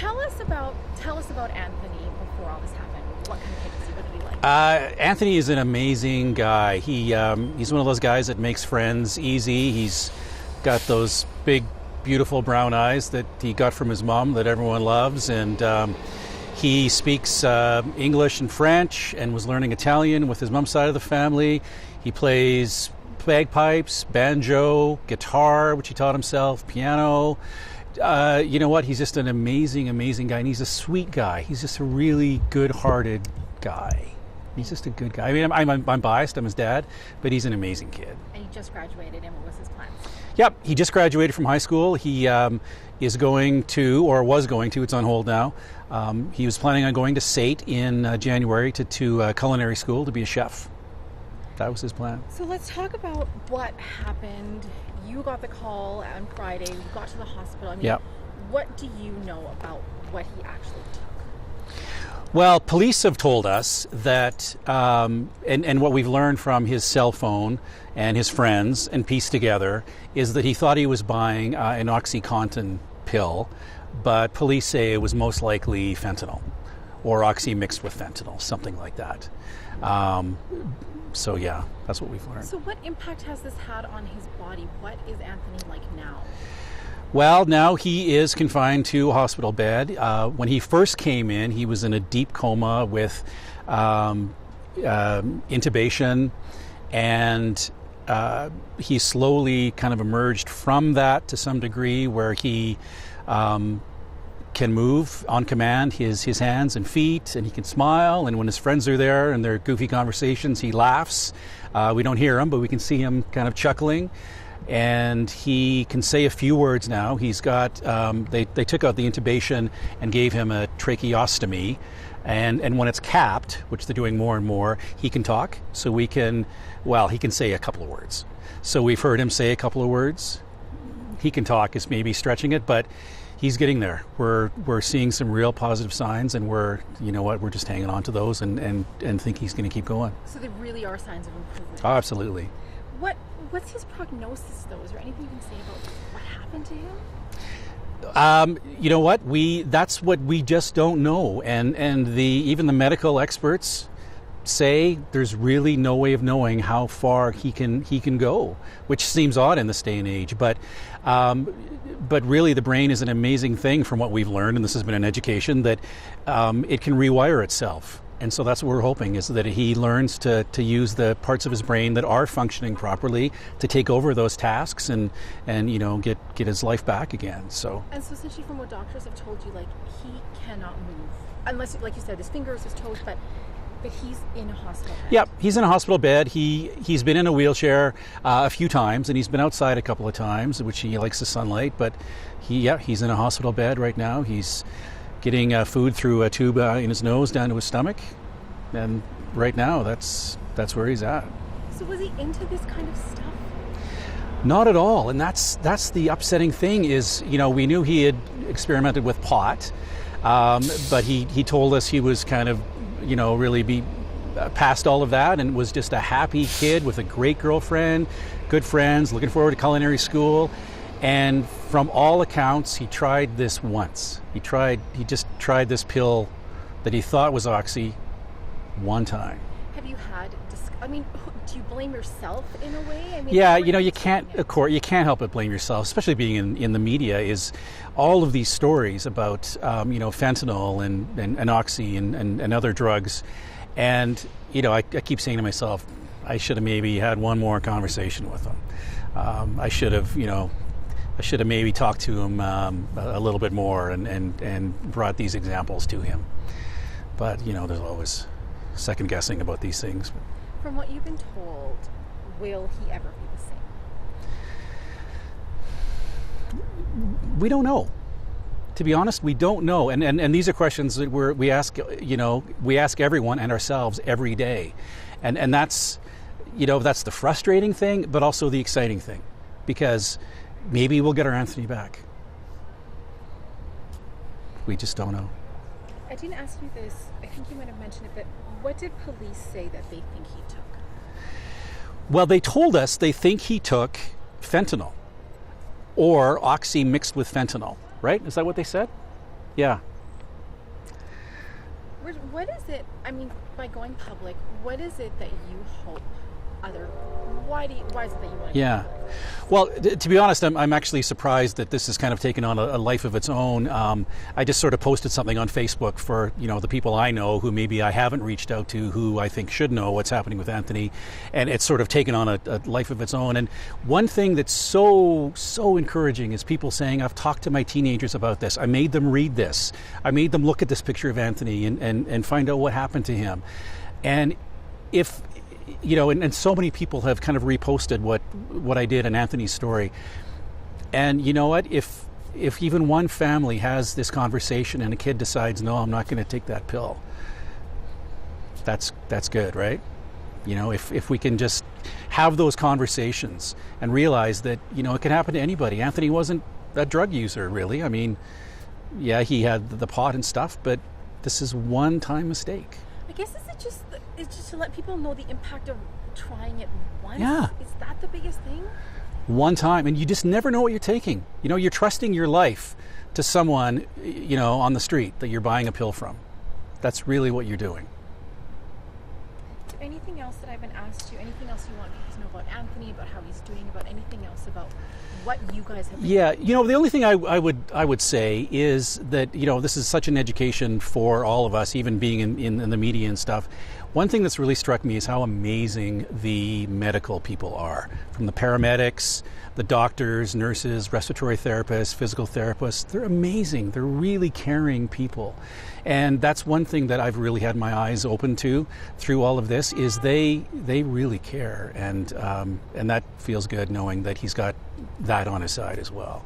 Tell us about Anthony before all this happened. What kind of kid was he? What did he like? Anthony is an amazing guy. He's one of those guys that makes friends easy. He's got those big, beautiful brown eyes that he got from his mom that everyone loves, and he speaks English and French and was learning Italian with his mom's side of the family. He plays bagpipes, banjo, guitar, which he taught himself, piano. You know what? He's just an amazing, amazing guy, and he's a sweet guy. He's just a really good-hearted guy. He's just a good guy. I mean, I'm biased. I'm his dad, but he's an amazing kid. And he just graduated, and what was his plans? Yep, he just graduated from high school. He is going to, or was going to, it's on hold now. He was planning on going to SAIT in January to culinary school to be a chef. That was his plan. So let's talk about what happened. You got the call on Friday. You got to the hospital. I mean, yep. What do you know about what he actually took? Well, police have told us that, and what we've learned from his cell phone and his friends and pieced together, is that he thought he was buying an oxycontin pill, but police say it was most likely fentanyl or oxy mixed with fentanyl, something like that. So yeah, that's what we've learned. So what impact has this had on his body? What is Anthony like now? Well, now he is confined to a hospital bed. When he first came in, he was in a deep coma with intubation, and he slowly kind of emerged from that to some degree, where he can move on command his hands and feet, and he can smile, and when his friends are there and their goofy conversations, he laughs. We don't hear him, but we can see him kind of chuckling. And he can say a few words now. He's got, they took out the intubation and gave him a tracheostomy. And when it's capped, which they're doing more and more, he can talk. So he can say a couple of words. So we've heard him say a couple of words. He can talk is maybe stretching it, but he's getting there. We're seeing some real positive signs, and we're just hanging on to those and think he's going to keep going. So there really are signs of improvement. Oh, absolutely. What's his prognosis, though? Is there anything you can say about what happened to him? You know what? That's what we just don't know, and even the medical experts say there's really no way of knowing how far he can go, which seems odd in this day and age. But really, the brain is an amazing thing, from what we've learned, and this has been an education, that it can rewire itself. And so that's what we're hoping, is that he learns to use the parts of his brain that are functioning properly to take over those tasks and get his life back again. So. And so essentially, from what doctors have told you, like, he cannot move unless, like you said, his fingers, his toes, but he's in a hospital bed. Yeah, he's in a hospital bed. He's been in a wheelchair a few times, and he's been outside a couple of times, which he likes the sunlight. But he's in a hospital bed right now. He's getting food through a tube in his nose down to his stomach, and right now that's where he's at. So was he into this kind of stuff? Not at all, and that's the upsetting thing. Is we knew he had experimented with pot, but he told us he was kind of really past all of that, and was just a happy kid with a great girlfriend, good friends, looking forward to culinary school. And from all accounts, he tried this once. He just tried this pill that he thought was oxy one time. Have you had? Do you blame yourself in a way? I mean, yeah, you can't help but blame yourself, especially being in the media. Is all of these stories about fentanyl and oxy and other drugs, and I keep saying to myself, I should have maybe had one more conversation with him. I should have maybe talked to him a little bit more and brought these examples to him. But, there's always second guessing about these things. From what you've been told, will he ever be the same? We don't know. To be honest, we don't know. And these are questions that we ask everyone and ourselves every day. And that's the frustrating thing, but also the exciting thing, because maybe we'll get our Anthony back. We just don't know. I didn't ask you this. I think you might have mentioned it, but what did police say that they think he took? Well, they told us they think he took fentanyl or oxy mixed with fentanyl, right? Is that what they said? Yeah. What is it, I mean, by going public, what is it that you hope why is it that you want to Yeah. Well, to be honest, I'm actually surprised that this has kind of taken on a life of its own. I just sort of posted something on Facebook for, the people I know who maybe I haven't reached out to, who I think should know what's happening with Anthony. And it's sort of taken on a life of its own. And one thing that's so encouraging is people saying, I've talked to my teenagers about this. I made them read this. I made them look at this picture of Anthony and find out what happened to him. And if... and so many people have kind of reposted what I did in Anthony's story. And you know what? If even one family has this conversation and a kid decides, no, I'm not going to take that pill, that's good, right? If we can just have those conversations and realize that, it can happen to anybody. Anthony wasn't a drug user, really. I mean, yeah, he had the pot and stuff, but this is one-time mistake. I guess it's just to let people know the impact of trying it once. Yeah. Is that the biggest thing? One time, and you just never know what you're taking. You're trusting your life to someone, on the street that you're buying a pill from. That's really what you're doing. Is there anything else that I haven't asked you? Anything else you want people to know about Anthony, about how he's doing, about anything else about what you guys have been doing? The only thing I would say is that, this is such an education for all of us, even being in the media and stuff. One thing that's really struck me is how amazing the medical people are. From the paramedics, the doctors, nurses, respiratory therapists, physical therapists. They're amazing. They're really caring people. And that's one thing that I've really had my eyes open to through all of this, is they really care. And that feels good, knowing that he's got that on his side as well.